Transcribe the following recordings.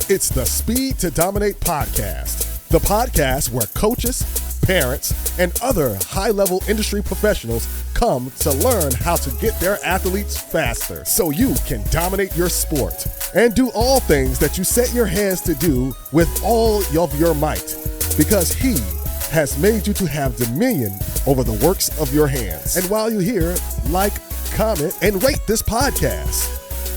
It's the Speed to Dominate podcast, the podcast where coaches, parents, and other high-level industry professionals come to learn how to get their athletes faster so you can dominate your sport and do all things that you set your hands to do with all of your might, because he has made you to have dominion over the works of your hands. And while you're here, like, comment, and rate this podcast.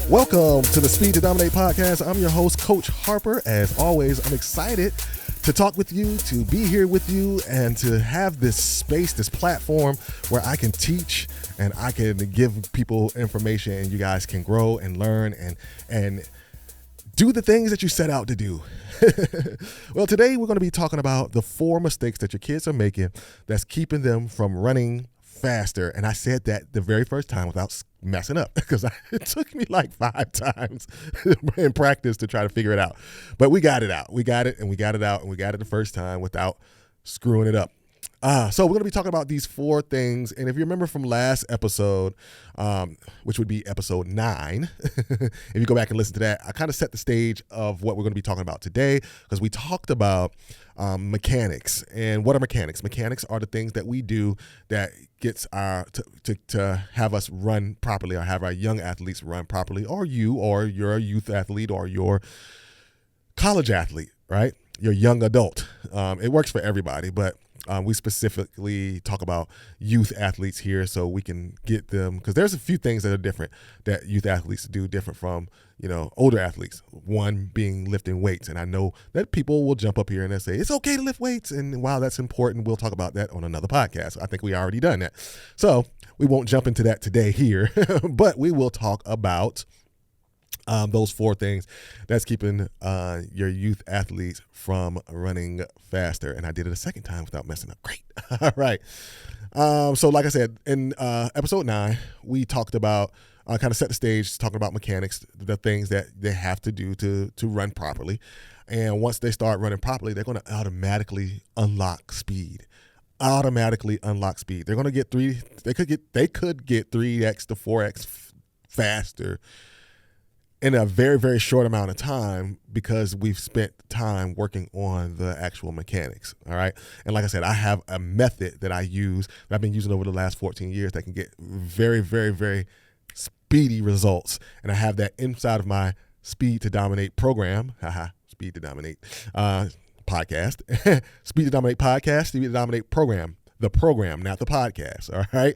Welcome to the Speed to Dominate podcast. I'm your host, Coach Harper. As always, I'm excited to talk with you, to be here with you, and to have this space, this platform where I can teach and I can give people information and you guys can grow and learn and do the things that you set out to do. Well, today we're going to be talking about the 4 mistakes that your kids are making that's keeping them from running faster. And I said that the very first time without messing up, because it took me like 5 times in practice to try to figure it out. But we got it out. We got it, and we got it out, and we got it the first time without screwing it up. So we're going to be talking about these 4 things. And if you remember from last episode, which would be episode 9, if you go back and listen to that, I kind of set the stage of what we're going to be talking about today, because we talked about mechanics. And what are mechanics? Mechanics are the things that we do that gets our to have us run properly, or have our young athletes run properly, or you're a youth athlete, or your college athlete, right? Your young adult. It works for everybody, but we specifically talk about youth athletes here so we can get them, because there's a few things that are different that youth athletes do different from, older athletes. One being lifting weights. And I know that people will jump up here and they'll say, it's okay to lift weights. And while that's important, we'll talk about that on another podcast. I think we already done that. So we won't jump into that today here, but we will talk about those 4 things that's keeping your youth athletes from running faster. And I did it a second time without messing up. Great. All right. So like I said, in episode 9, we talked about, kind of set the stage, talking about mechanics, the things that they have to do to run properly. And once they start running properly, they're going to automatically unlock speed. They're going to get they could get 3x to 4x faster in a very, very short amount of time, because we've spent time working on the actual mechanics. All right. And like I said, I have a method that I use that I've been using over the last 14 years that can get very, very, very speedy results. And I have that inside of my Speed to Dominate program. Speed to Dominate podcast. Speed to Dominate podcast, Speed to Dominate program. The program, not the podcast. All right.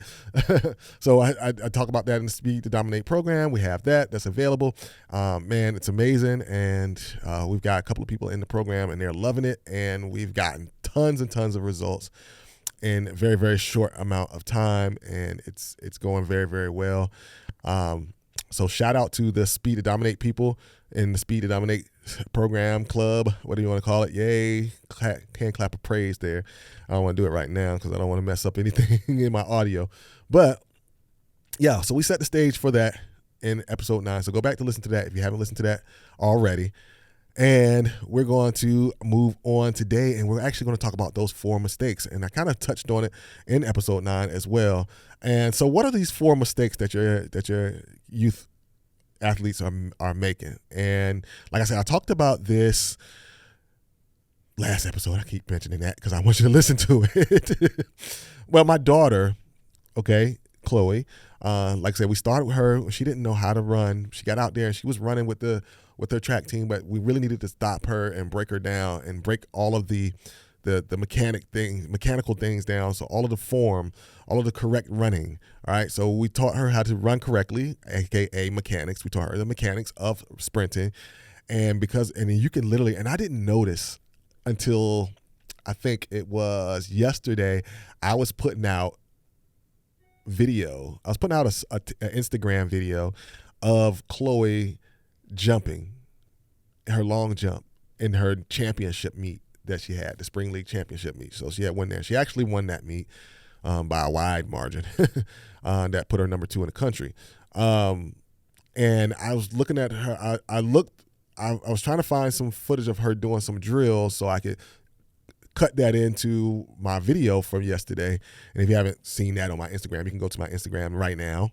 So I talk about that in the Speed to Dominate program. We have that's available. Man, it's amazing. And we've got a couple of people in the program and they're loving it. And we've gotten tons and tons of results in a very, very short amount of time. And it's going very, very well. So shout out to the Speed to Dominate people in the Speed to Dominate program club, whatever you want to call it. Yay. Hand clap of praise there. I don't want to do it right now because I don't want to mess up anything in my audio. But yeah, so we set the stage for that in episode 9. So go back to listen to that if you haven't listened to that already. And we're going to move on today, and we're actually going to talk about those 4 mistakes. And I kind of touched on it in episode 9 as well. And so what are these 4 mistakes that your youth athletes are making? And like I said, I talked about this last episode. I keep mentioning that because I want you to listen to it. Well, my daughter, Chloe, like I said, we started with her. She didn't know how to run. She got out there and she was running with her track team, but we really needed to stop her and break her down and break all of the mechanical things down. So all of the form, all of the correct running. All right. So we taught her how to run correctly, AKA mechanics. We taught her the mechanics of sprinting. And you can literally, and I didn't notice until I think it was yesterday, I was putting out video. I was putting out an Instagram video of Chloe jumping her long jump in her championship meet that she had, the Spring League Championship meet. So she had won there. She actually won that meet by a wide margin. That put her number 2 in the country. And I was looking at her. I was trying to find some footage of her doing some drills so I could cut that into my video from yesterday. And if you haven't seen that on my Instagram, you can go to my Instagram right now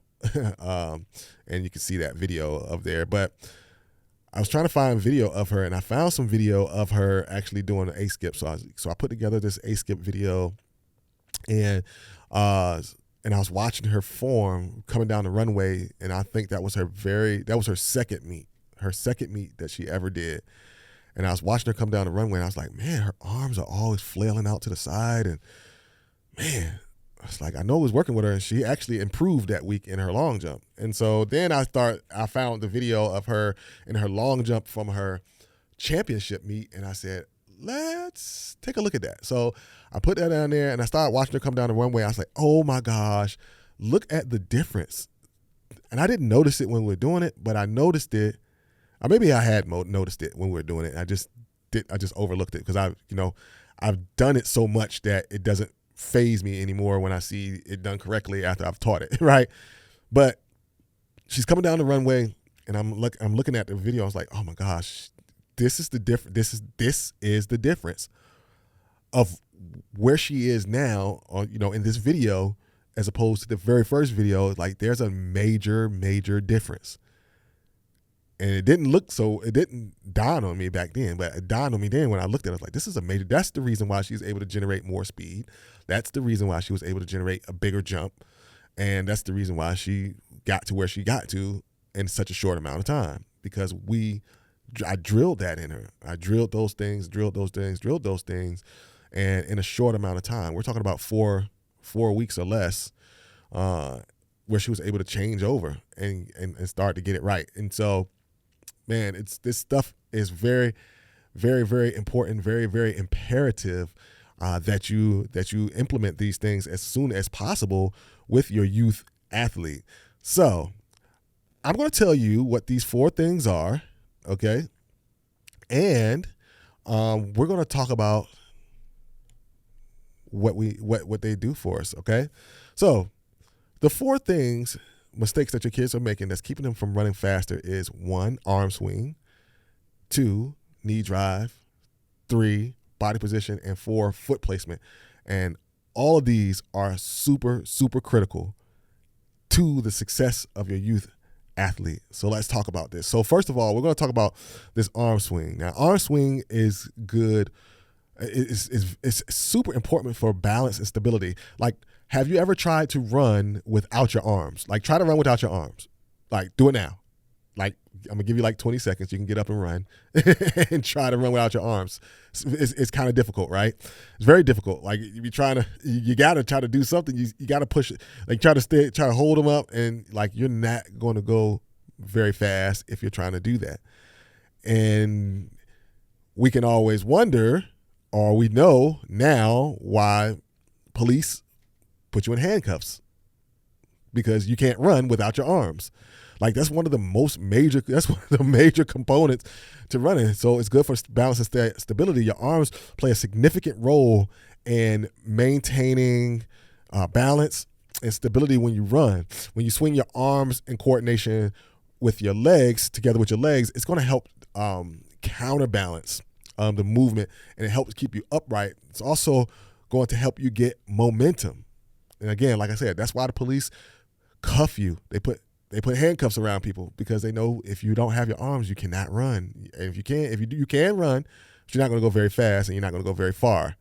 and you can see that video up there. But I was trying to find video of her, and I found some video of her actually doing an A skip. So I put together this A skip video, and I was watching her form coming down the runway, and I think that was her second meet that she ever did. And I was watching her come down the runway, and I was like, man, her arms are always flailing out to the side, and man, I was like, I know I was working with her, and she actually improved that week in her long jump. And so then I found the video of her in her long jump from her championship meet, and I said, let's take a look at that. So I put that down there, and I started watching her come down the runway. I was like, oh my gosh, look at the difference. And I didn't notice it when we were doing it, but I noticed it. Or maybe I had noticed it when we were doing it. I just overlooked it because I've done it so much that it doesn't phase me anymore when I see it done correctly after I've taught it, right? But she's coming down the runway, and I'm looking at the video. I was like, oh my gosh, this is the difference of where she is now, in this video, as opposed to the very first video. Like, there's a major difference. And it didn't dawn on me back then, but it dawned on me then when I looked at it. I was like, this is a major, that's the reason why she's able to generate more speed. That's the reason why she was able to generate a bigger jump. And that's the reason why she got to where she got to in such a short amount of time, because I drilled that in her. I drilled those things. And in a short amount of time, we're talking about four weeks or less, where she was able to change over and start to get it right. And so, man, this stuff is very, very, very important, very, very imperative that you implement these things as soon as possible with your youth athlete. So I'm going to tell you what these 4 things are, okay? And we're going to talk about what they do for us, okay? So the 4 mistakes that your kids are making that's keeping them from running faster is 1, arm swing, 2, knee drive, 3, body position, and 4, foot placement. And all of these are super, super critical to the success of your youth athlete. So let's talk about this. So first of all, we're going to talk about this arm swing. Now, arm swing is good. It's super important for balance and stability. Like, have you ever tried to run without your arms? Like, try to run without your arms. Like, do it now. Like, I'm gonna give you like 20 seconds. You can get up and run and try to run without your arms. It's kind of difficult, right? It's very difficult. Like, you gotta try to do something. You gotta push it. Like, try to hold them up, and like, you're not going to go very fast if you're trying to do that. And we can always wonder, or we know now, why police put you in handcuffs, because you can't run without your arms. Like, that's one of the major components to running. So it's good for balance and stability. Your arms play a significant role in maintaining balance and stability when you run. When you swing your arms in coordination with your legs, together with your legs, it's going to help counterbalance the movement, and it helps keep you upright. It's also going to help you get momentum. And again, like I said, that's why the police cuff you. They put handcuffs around people, because they know if you don't have your arms, you cannot run. And you can run, but you're not going to go very fast, and you're not going to go very far.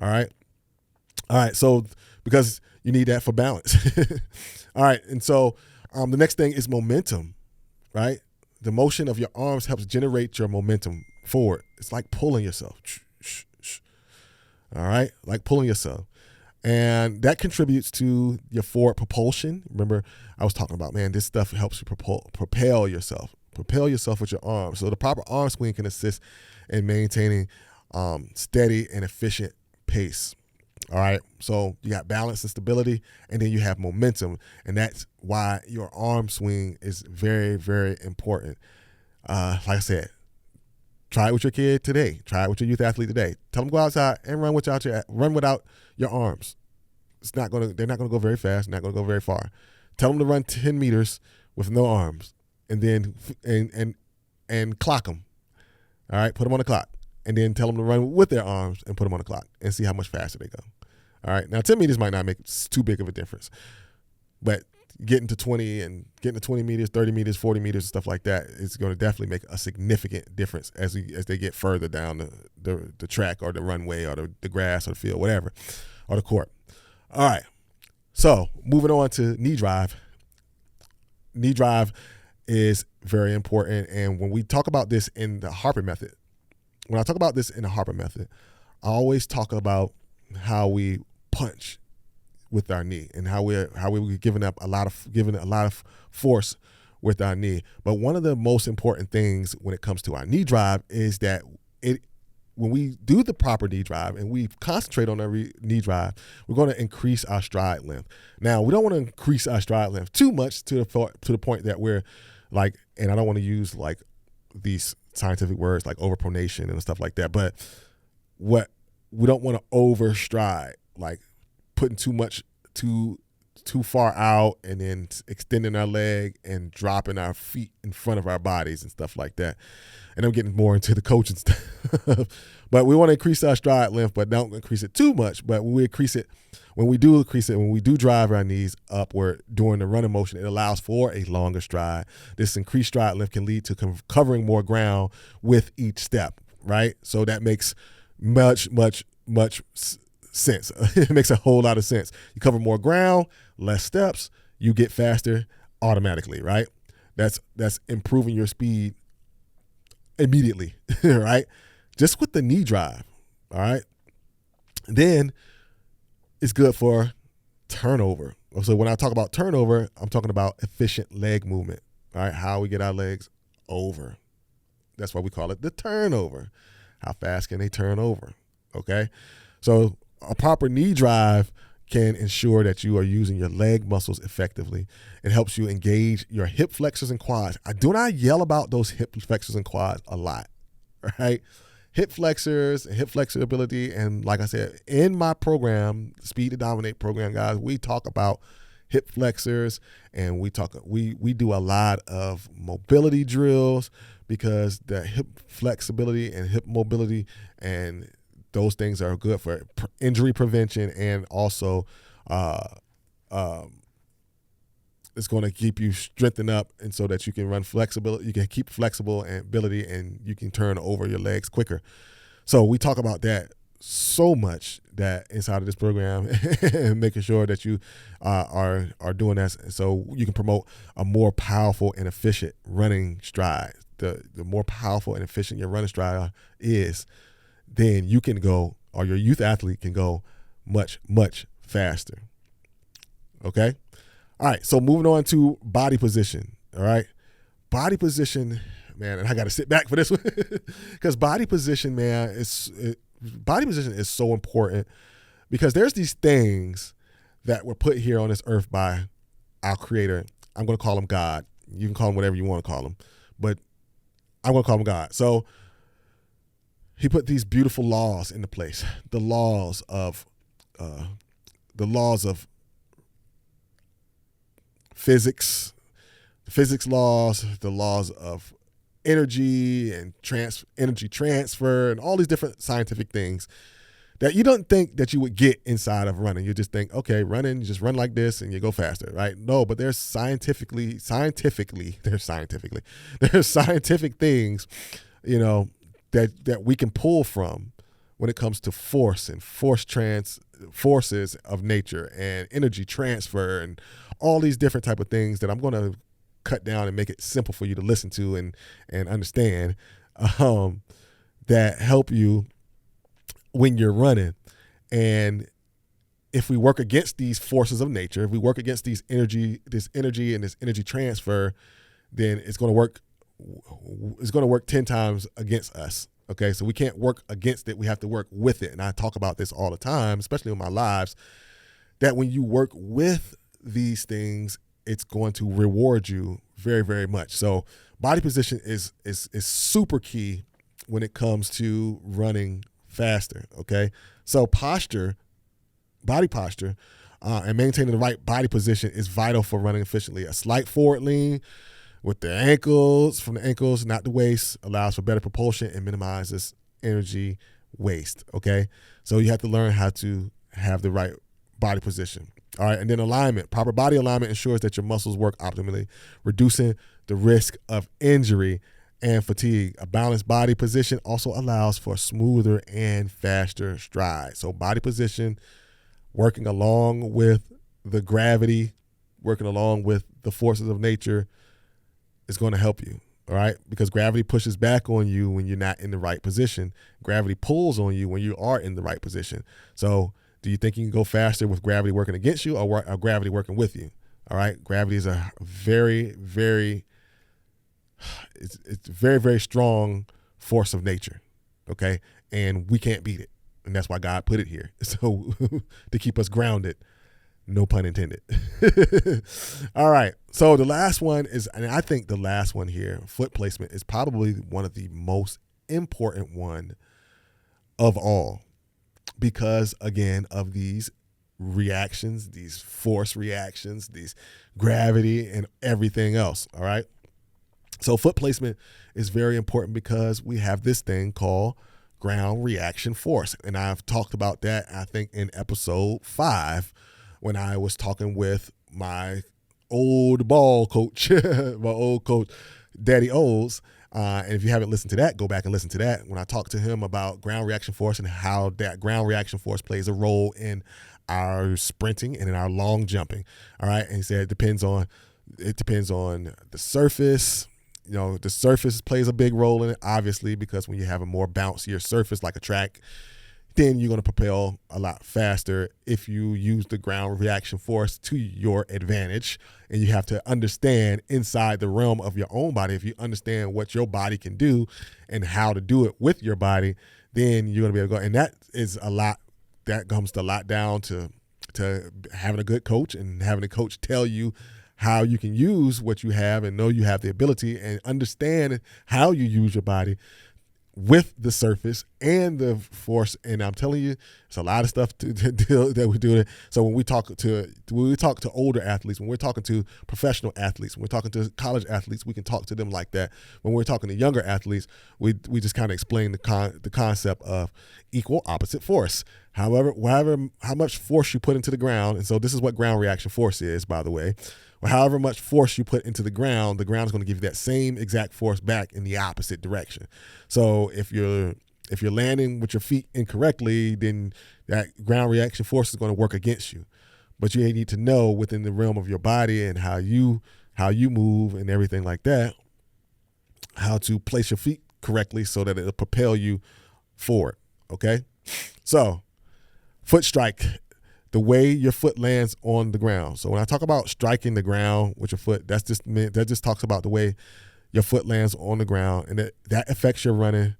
All right. So because you need that for balance. All right. And so the next thing is momentum, right? The motion of your arms helps generate your momentum forward. It's like pulling yourself. All right. Like pulling yourself. And that contributes to your forward propulsion. Remember, I was talking about, man, this stuff helps you propel yourself with your arms. So the proper arm swing can assist in maintaining steady and efficient pace. All right. So you got balance and stability, and then you have momentum. And that's why your arm swing is very, very important. Like I said, try it with your kid today. Try it with your youth athlete today. Tell them to go outside and run without your arms. They're not gonna go very fast. Not gonna go very far. Tell them to run 10 meters with no arms, and then and clock them. All right, put them on the clock, and then tell them to run with their arms and put them on the clock, and see how much faster they go. All right, now 10 meters might not make too big of a difference, but getting to 20 meters, 30 meters, 40 meters, stuff like that, it's going to definitely make a significant difference as they get further down the track or the runway or the grass or the field, whatever, or the court. All right. So moving on to knee drive. Knee drive is very important. And when we talk about this in the Harper method, I always talk about how we punch with our knee and how we're giving a lot of force with our knee. But one of the most important things when it comes to our knee drive is that when we do the proper knee drive and we concentrate on our knee drive, we're going to increase our stride length. Now, we don't want to increase our stride length too much to the point that we're like, and I don't want to use like these scientific words like overpronation and stuff like that, but what we don't want to overstride, like putting too far out and then extending our leg and dropping our feet in front of our bodies and stuff like that. And I'm getting more into the coaching stuff. But we want to increase our stride length, but don't increase it too much. But when we do drive our knees upward during the running motion, it allows for a longer stride. This increased stride length can lead to covering more ground with each step, right? So that makes much sense. It makes a whole lot of sense. You cover more ground, less steps, you get faster automatically, right? That's improving your speed immediately, right? Just with the knee drive, all right? Then it's good for turnover. So when I talk about turnover, I'm talking about efficient leg movement, all right? How we get our legs over. That's why we call it the turnover. How fast can they turn over, okay? So a proper knee drive can ensure that you are using your leg muscles effectively. It helps you engage your hip flexors and quads. I do not yell about those hip flexors and quads a lot, right? Hip flexors and hip flexibility. And like I said, in my program, Speed to Dominate program, guys, we talk about hip flexors and we do a lot of mobility drills because the hip flexibility and hip mobility and those things are good for injury prevention and also it's going to keep you strengthened up and so that you can run flexibility, you can keep flexible and ability and you can turn over your legs quicker. So we talk about that so much that inside of this program and making sure that you are doing that so you can promote a more powerful and efficient running stride. The more powerful and efficient your running stride is, then you can go, or your youth athlete can go much faster. Okay? All right, so moving on to body position, all right? Body position, man, and I got to sit back for this one because body position, man, body position is so important because there's these things that were put here on this earth by our creator. I'm going to call him God. You can call him whatever you want to call him, but I'm going to call him God. So he put these beautiful laws into place, the laws of physics, the physics laws, the laws of energy and energy transfer, and all these different scientific things that you don't think that you would get inside of running. You just think, okay, running, you just run like this and you go faster, right? No, but there's scientific things, you know, that we can pull from when it comes to force and forces of nature and energy transfer and all these different type of things that I'm going to cut down and make it simple for you to listen to and understand, that help you when you're running. And if we work against these forces of nature, if we work against this energy and this energy transfer, then it's going to work 10 times against us. Okay, so we can't work against it. We have to work with it. And I talk about this all the time, especially in my lives, that when you work with these things, it's going to reward you very, very much. So body position is super key when it comes to running faster. Okay, so body posture, and maintaining the right body position is vital for running efficiently. A slight forward lean with the ankles, from the ankles, not the waist, allows for better propulsion and minimizes energy waste, okay? So you have to learn how to have the right body position. All right, and then alignment. Proper body alignment ensures that your muscles work optimally, reducing the risk of injury and fatigue. A balanced body position also allows for smoother and faster strides. So body position, working along with the gravity, working along with the forces of nature is going to help you. All right, because gravity pushes back on you when you're not in the right position. Gravity pulls on you when you are in the right position. So do you think you can go faster with gravity working against you or gravity working with you? All right, gravity is a very, very, it's a very, very strong force of nature. Okay, and we can't beat it, and that's why God put it here. So to keep us grounded. No pun intended. All right. So the last one is, and I think the last one here, foot placement, is probably one of the most important one of all, because again of these reactions, these force reactions, these gravity and everything else. All right. So foot placement is very important because we have this thing called ground reaction force. And I've talked about that, I think, in episode 5, when I was talking with my old ball coach, my old coach, Daddy O's. And if you haven't listened to that, go back and listen to that. When I talked to him about ground reaction force and how that ground reaction force plays a role in our sprinting and in our long jumping. All right. And he said it depends on the surface. You know, the surface plays a big role in it, obviously, because when you have a more bouncier surface like a track, then you're going to propel a lot faster if you use the ground reaction force to your advantage. And you have to understand inside the realm of your own body. If you understand what your body can do and how to do it with your body, then you're going to be able to go. And that is a lot. That comes a lot down to having a good coach and having a coach tell you how you can use what you have and know you have the ability and understand how you use your body with the surface and the force. And I'm telling you, it's a lot of stuff to deal that we do. So when we talk to older athletes, when we're talking to professional athletes, when we're talking to college athletes, we can talk to them like that. When we're talking to younger athletes, we just kind of explain the concept of equal opposite force. However, how much force you put into the ground, and so this is what ground reaction force is, by the way. However much force you put into the ground is going to give you that same exact force back in the opposite direction. So if you're landing with your feet incorrectly, then that ground reaction force is going to work against you. But you need to know within the realm of your body and how you move and everything like that, how to place your feet correctly so that it'll propel you forward. Okay? So, foot strike. The way your foot lands on the ground. So when I talk about striking the ground with your foot, that just talks about the way your foot lands on the ground, and that affects your running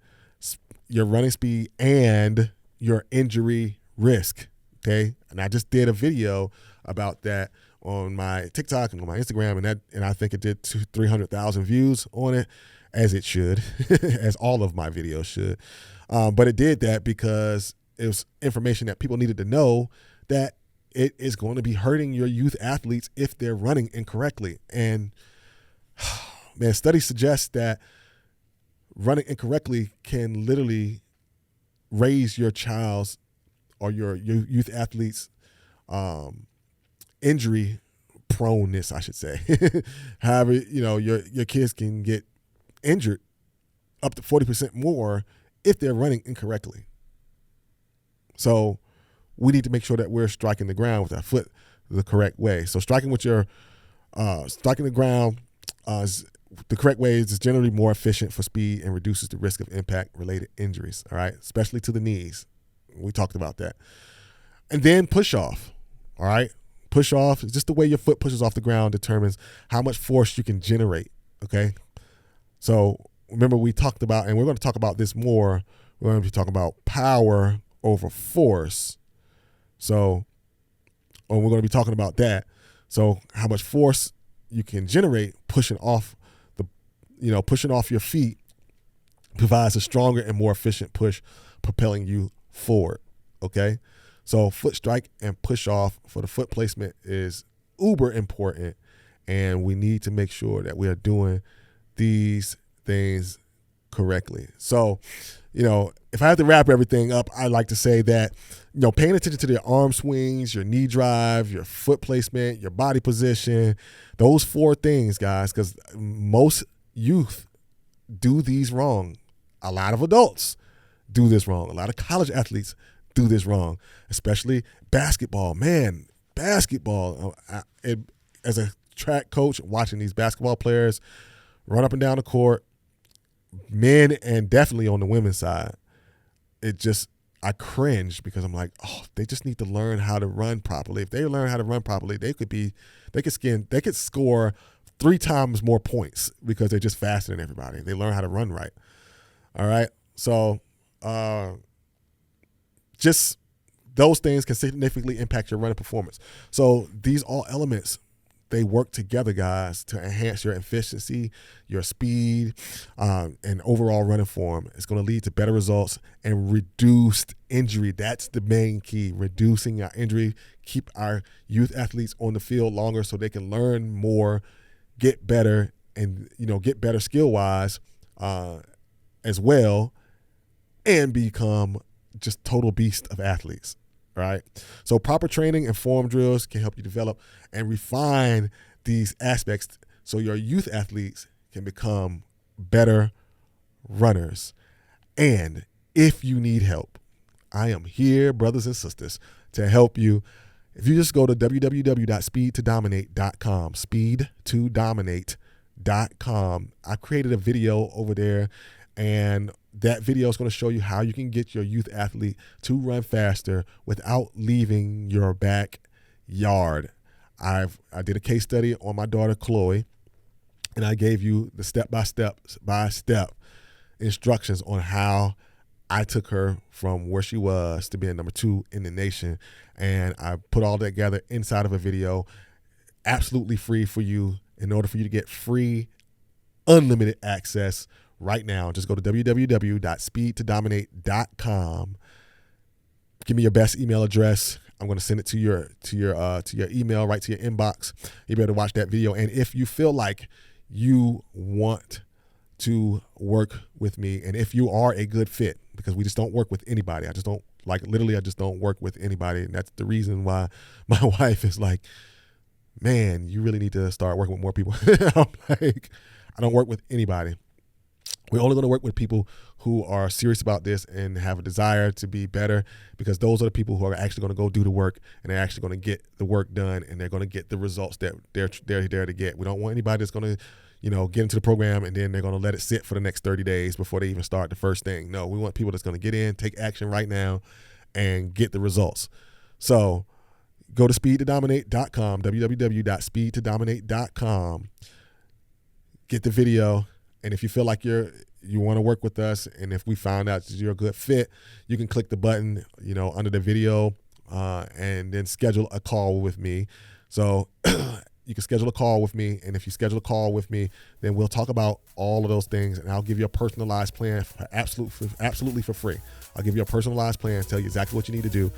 speed and your injury risk. Okay, and I just did a video about that on my TikTok and on my Instagram, and I think it did 300,000 views on it, as it should, as all of my videos should. But it did that because it was information that people needed to know, that it is going to be hurting your youth athletes if they're running incorrectly. And man, studies suggest that running incorrectly can literally raise your child's or your youth athletes' injury proneness, I should say. However, your kids can get injured up to 40% more if they're running incorrectly. So we need to make sure that we're striking the ground with our foot the correct way. So striking the ground the correct way is generally more efficient for speed and reduces the risk of impact-related injuries, all right, especially to the knees. We talked about that. And then push off, all right? Push off is just the way your foot pushes off the ground determines how much force you can generate, okay? So remember, we talked about, and we're going to talk about this more, we're going to be talking about power over force. So, we're going to be talking about that. So how much force you can generate pushing off your feet provides a stronger and more efficient push, propelling you forward. Okay. So foot strike and push off for the foot placement is uber important. And we need to make sure that we are doing these things correctly. So, if I have to wrap everything up, I like to say that, paying attention to their arm swings, your knee drive, your foot placement, your body position, those 4 things, guys, because most youth do these wrong. A lot of adults do this wrong. A lot of college athletes do this wrong, especially basketball. Man, basketball. As a track coach, watching these basketball players run up and down the court, men and definitely on the women's side, I cringe because I'm like, oh, they just need to learn how to run properly. If they learn how to run properly, they could score 3 times more points because they're just faster than everybody. They learn how to run right. All right. So just those things can significantly impact your running performance. So these all elements, they work together, guys, to enhance your efficiency, your speed, and overall running form. It's going to lead to better results and reduced injury. That's the main key, reducing our injury, keep our youth athletes on the field longer so they can learn more, get better, and get better skill-wise as well, and become just total beast of athletes. Right? So proper training and form drills can help you develop and refine these aspects so your youth athletes can become better runners. And if you need help, I am here, brothers and sisters, to help you. If you just go to www.speedtodominate.com, speedtodominate.com, I created a video over there, and that video is going to show you how you can get your youth athlete to run faster without leaving your backyard. I did a case study on my daughter, Chloe, and I gave you the step-by-step instructions on how I took her from where she was to being number 2 in the nation. And I put all that together inside of a video, absolutely free for you. In order for you to get free, unlimited access right now, just go to www.speedtodominate.com. Give me your best email address. I'm going to send it to your email, right to your inbox. You'll be able to watch that video. And if you feel like you want to work with me, and if you are a good fit, because we just don't work with anybody. I just don't work with anybody. And that's the reason why my wife is like, man, you really need to start working with more people. I'm like, I don't work with anybody. We're only going to work with people who are serious about this and have a desire to be better, because those are the people who are actually going to go do the work, and they're actually going to get the work done, and they're going to get the results that they're there to get. We don't want anybody that's going to, get into the program and then they're going to let it sit for the next 30 days before they even start the first thing. No, we want people that's going to get in, take action right now, and get the results. So go to speedtodominate.com, www.speedtodominate.com. Get the video. And if you feel like you want to work with us, and if we found out that you're a good fit, you can click the button, under the video, and then schedule a call with me. So you can schedule a call with me, and if you schedule a call with me, then we'll talk about all of those things, and I'll give you a personalized plan for absolutely for free. I'll give you a personalized plan, tell you exactly what you need to do,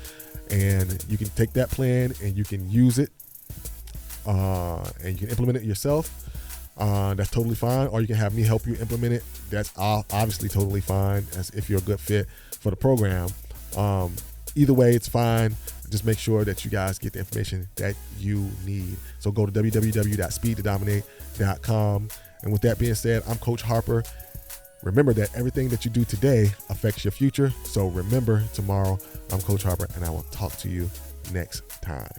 and you can take that plan and you can use it, and you can implement it yourself. That's totally fine. Or you can have me help you implement it. That's obviously totally fine, as if you're a good fit for the program. Either way, it's fine. Just make sure that you guys get the information that you need. So go to www.speedtodominate.com. And with that being said, I'm Coach Harper. Remember that everything that you do today affects your future. So remember, tomorrow, I'm Coach Harper, and I will talk to you next time.